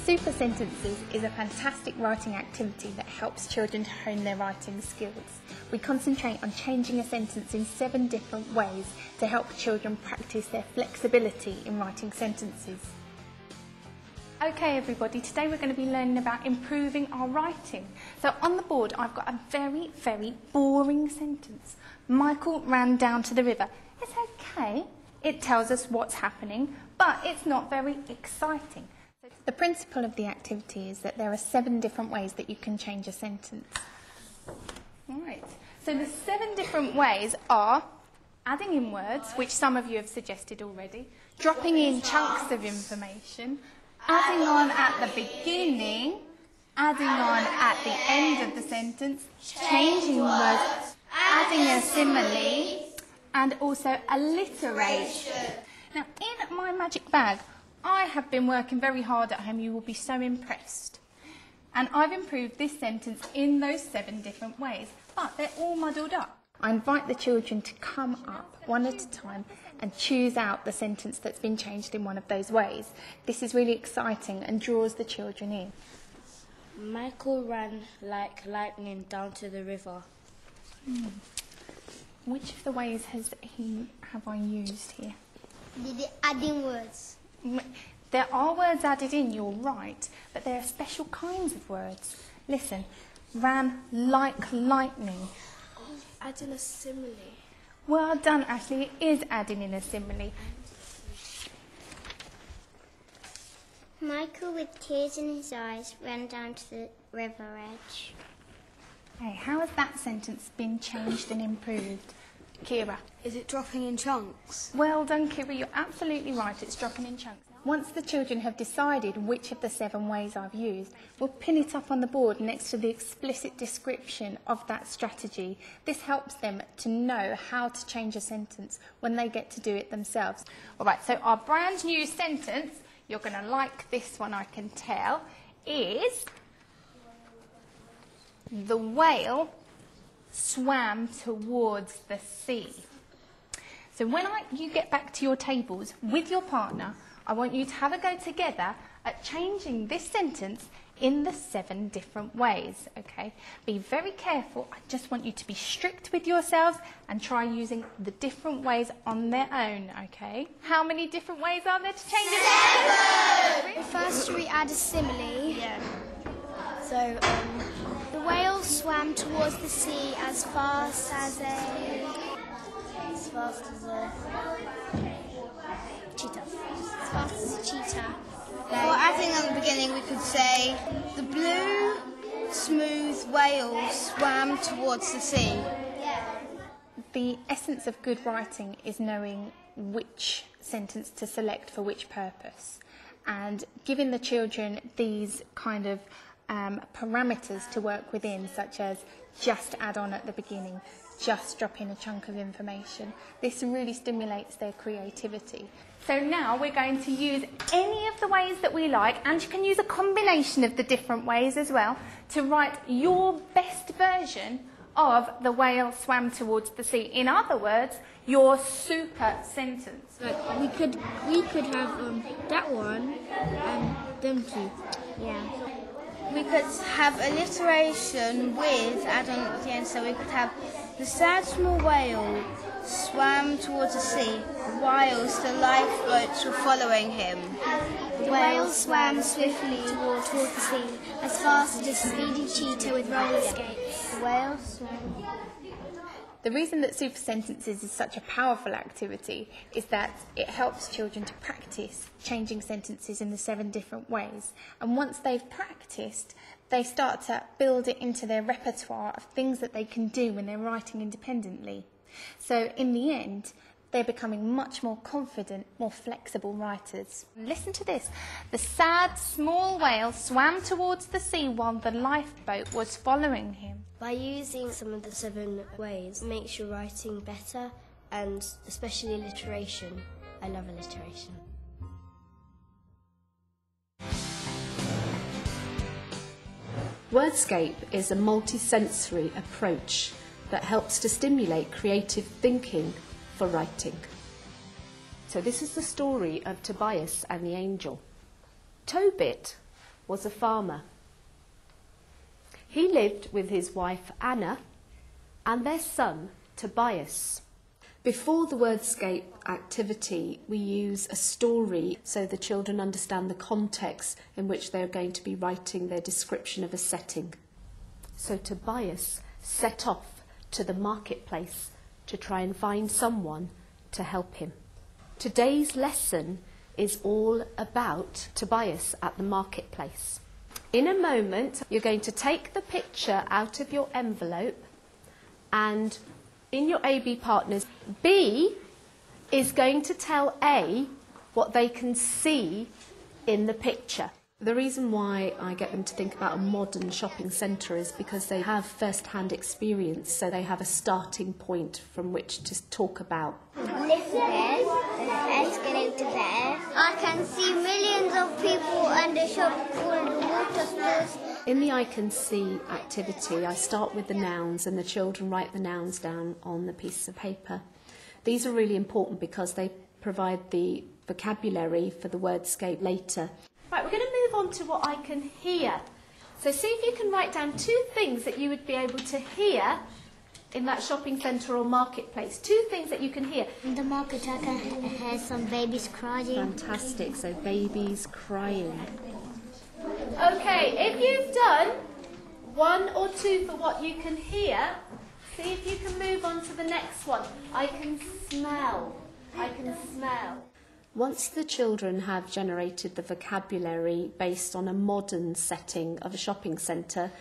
Super Sentences is a fantastic writing activity that helps children to hone their writing skills. We concentrate on changing a sentence in 7 different ways to help children practice their flexibility in writing sentences. Okay everybody, today we're going to be learning about improving our writing. So on the board I've got a very, very boring sentence. Michael ran down to the river. It's okay, it tells us what's happening, but it's not very exciting. The principle of the activity is that there are 7 different ways that you can change a sentence. Alright, so the 7 different ways are adding in words, which some of you have suggested already, dropping in chunks of information, adding on at the beginning, adding on at the end of the sentence, changing words, adding a simile, and also alliteration. Now, in my magic bag, I have been working very hard at home. You will be so impressed. And I've improved this sentence in those 7 different ways, but they're all muddled up. I invite the children to come up one at a time and choose out the sentence that's been changed in one of those ways. This is really exciting and draws the children in. Michael ran like lightning down to the river. Which of the ways have I used here? The adding words. There are words added in, you're right, but there are special kinds of words. Listen, ran like lightning. Adding a simile. Well done, Ashley, it is adding in a simile. Michael, with tears in his eyes, ran down to the river edge. Hey, how has that sentence been changed and improved? Kira? Is it dropping in chunks? Well done, Kira, you're absolutely right, it's dropping in chunks. Once the children have decided which of the 7 ways I've used, we'll pin it up on the board next to the explicit description of that strategy. This helps them to know how to change a sentence when they get to do it themselves. All right, so our brand new sentence, you're going to like this one, I can tell, is the whale swam towards the sea. So when you get back to your tables with your partner, I want you to have a go together at changing this sentence in the 7 different ways, okay? Be very careful. I just want you to be strict with yourselves and try using the different ways on their own, okay? How many different ways are there to change it? 7! First we add a simile. Yeah. So, the whale swam towards the sea as fast as a cheetah. As fast as a cheetah. Well, adding at the beginning, we could say, the blue, smooth whale swam towards the sea. The essence of good writing is knowing which sentence to select for which purpose, and giving the children these kind of parameters to work within, such as just add on at the beginning, just drop in a chunk of information. This really stimulates their creativity. So now we're going to use any of the ways that we like, and you can use a combination of the different ways as well, to write your best version of the whale swam towards the sea. In other words, your super sentence. Like we could have that one and them 2. Yeah. We could have alliteration with add-on at the end, so we could have the sad small whale swam towards the sea whilst the lifeboats were following him. The whale swam swiftly towards the sea as fast as a speedy cheetah with roller skates. The whale swam. The reason that super sentences is such a powerful activity is that it helps children to practice changing sentences in the 7 different ways. And once they've practiced, they start to build it into their repertoire of things that they can do when they're writing independently. So in the end, they're becoming much more confident, more flexible writers. Listen to this. The sad small whale swam towards the sea while the lifeboat was following him. By using some of the 7 ways, it makes your writing better, and especially alliteration. I love alliteration. Wordscape is a multisensory approach that helps to stimulate creative thinking for writing. So this is the story of Tobias and the angel. Tobit was a farmer. He lived with his wife Anna and their son Tobias. Before the wordscape activity, we use a story so the children understand the context in which they're going to be writing their description of a setting. So Tobias set off to the marketplace to try and find someone to help him. Today's lesson is all about Tobias at the marketplace. In a moment, you're going to take the picture out of your envelope, and in your A-B partners, B is going to tell A what they can see in the picture. The reason why I get them to think about a modern shopping centre is because they have first-hand experience, so they have a starting point from which to talk about. Lift there, escalator there. I can see millions of people and a shop called water stores. In the I Can See activity, I start with the nouns and the children write the nouns down on the piece of paper. These are really important because they provide the vocabulary for the wordscape later. Right, we're going to move on to what I can hear. So see if you can write down 2 things that you would be able to hear in that shopping centre or marketplace. 2 things that you can hear. In the market I can hear some babies crying. Fantastic, so babies crying. Okay, if you've done 1 or 2 for what you can hear, see if you can move on to the next one. I can smell. I can smell. Once the children have generated the vocabulary based on a modern setting of a shopping centre,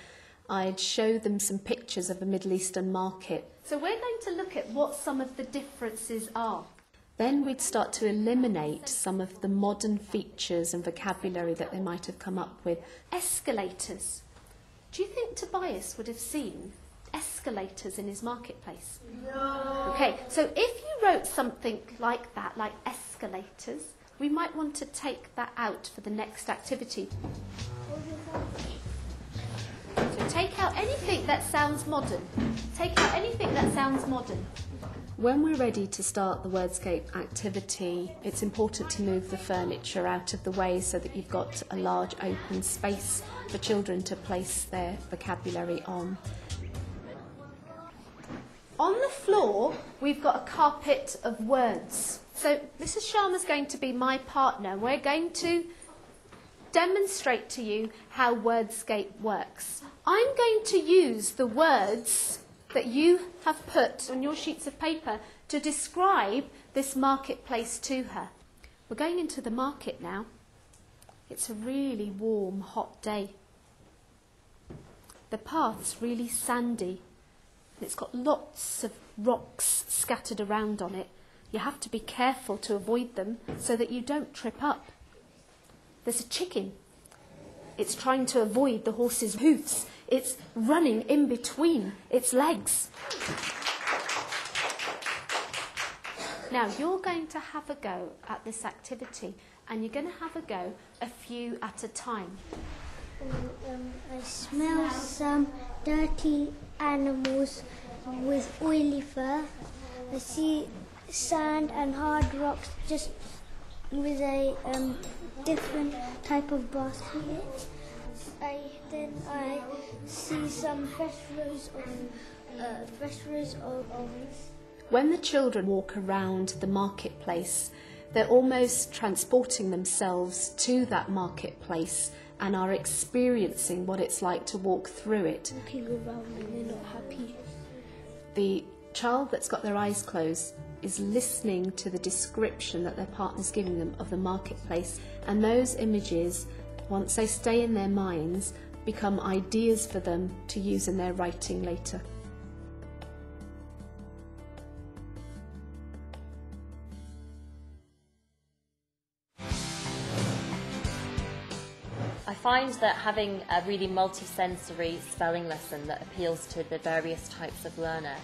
I'd show them some pictures of a Middle Eastern market. So we're going to look at what some of the differences are. Then we'd start to eliminate some of the modern features and vocabulary that they might have come up with. Escalators. Do you think Tobias would have seen escalators in his marketplace? No. Okay, so if you wrote something like that, like escalators, we might want to take that out for the next activity. So take out anything that sounds modern. Take out anything that sounds modern. When we're ready to start the wordscape activity, it's important to move the furniture out of the way so that you've got a large open space for children to place their vocabulary on. On the floor, we've got a carpet of words. So Mrs. Sharma's going to be my partner. We're going to demonstrate to you how wordscape works. I'm going to use the words that you have put on your sheets of paper to describe this marketplace to her. We're going into the market now. It's a really warm, hot day. The path's really sandy. It's got lots of rocks scattered around on it. You have to be careful to avoid them so that you don't trip up. There's a chicken. It's trying to avoid the horse's hoofs. It's running in between its legs. Now, you're going to have a go at this activity, and you're going to have a go a few at a time. I smell some dirty animals with oily fur. I see sand and hard rocks just with a different type of basket. Then I see some fresh rows of When the children walk around the marketplace, they're almost transporting themselves to that marketplace and are experiencing what it's like to walk through it. walking around and they're not happy. The child that's got their eyes closed is listening to the description that their partner's giving them of the marketplace, and those images, once they stay in their minds, become ideas for them to use in their writing later. I find that having a really multi-sensory spelling lesson that appeals to the various types of learner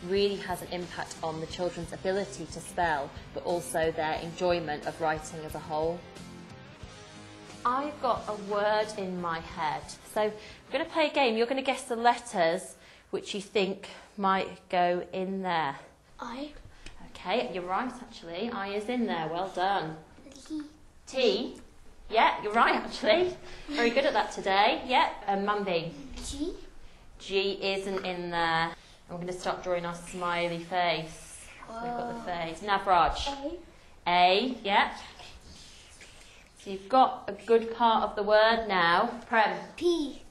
really has an impact on the children's ability to spell, but also their enjoyment of writing as a whole. I've got a word in my head, so we're going to play a game. You're going to guess the letters which you think might go in there. I. Okay, you're right actually. I is in there, well done. T. Yeah, you're right, actually. Very good at that today. Yeah, Mandy. G. G isn't in there. I'm going to start drawing our smiley face. So we've got the face. Navraj. A, yeah. So you've got a good part of the word now. Prem. P.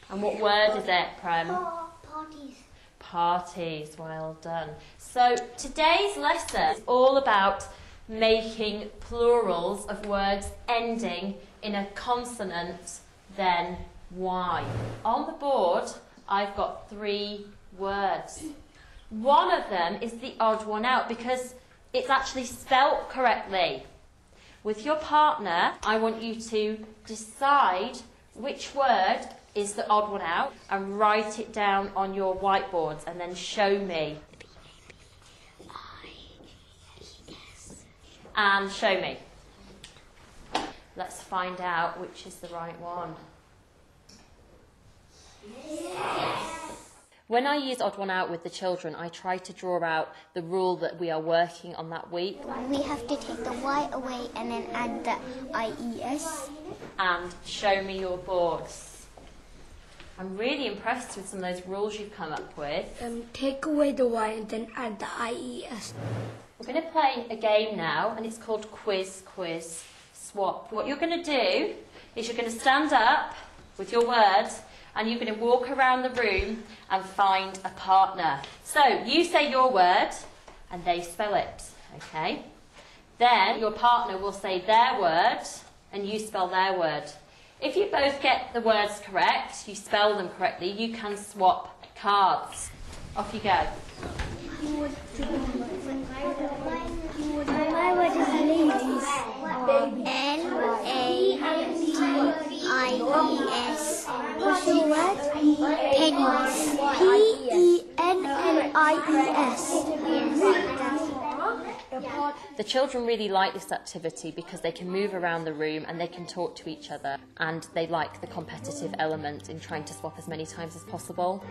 And what word is it, Prem? Parties. Parties, well done. So today's lesson is all about making plurals of words ending in a consonant, then Y. On the board, I've got 3 words. One of them is the odd one out because it's actually spelt correctly. With your partner, I want you to decide which word is the odd one out and write it down on your whiteboards and then show me. And show me. Let's find out which is the right one. When I use odd one out with the children, I try to draw out the rule that we are working on that week. We have to take the Y away and then add the IES. And show me your boards. I'm really impressed with some of those rules you've come up with. Take away the Y and then add the IES. We're going to play a game now, and it's called Quiz, Swap. What you're going to do is you're going to stand up with your words, and you're going to walk around the room and find a partner. So you say your word, and they spell it, okay? Then your partner will say their word, and you spell their word. If you both get the words correct, you spell them correctly, you can swap cards. Off you go. My word is ladies. LADIES. What's your word? Pennies. PENNIES. The children really like this activity because they can move around the room and they can talk to each other, and they like the competitive element in trying to swap as many times as possible.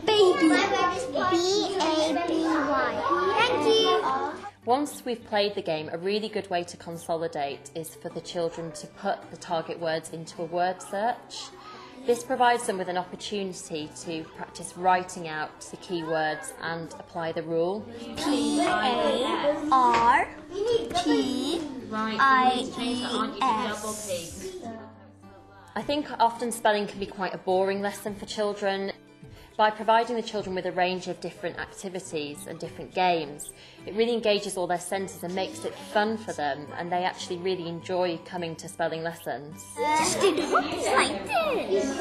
Baby. BABY. Thank you. Once we've played the game, a really good way to consolidate is for the children to put the target words into a word search. This provides them with an opportunity to practice writing out the key words and apply the rule. PARTIES. I think often spelling can be quite a boring lesson for children. By providing the children with a range of different activities and different games, it really engages all their senses and makes it fun for them, and they actually really enjoy coming to spelling lessons. Just do the hooks like this.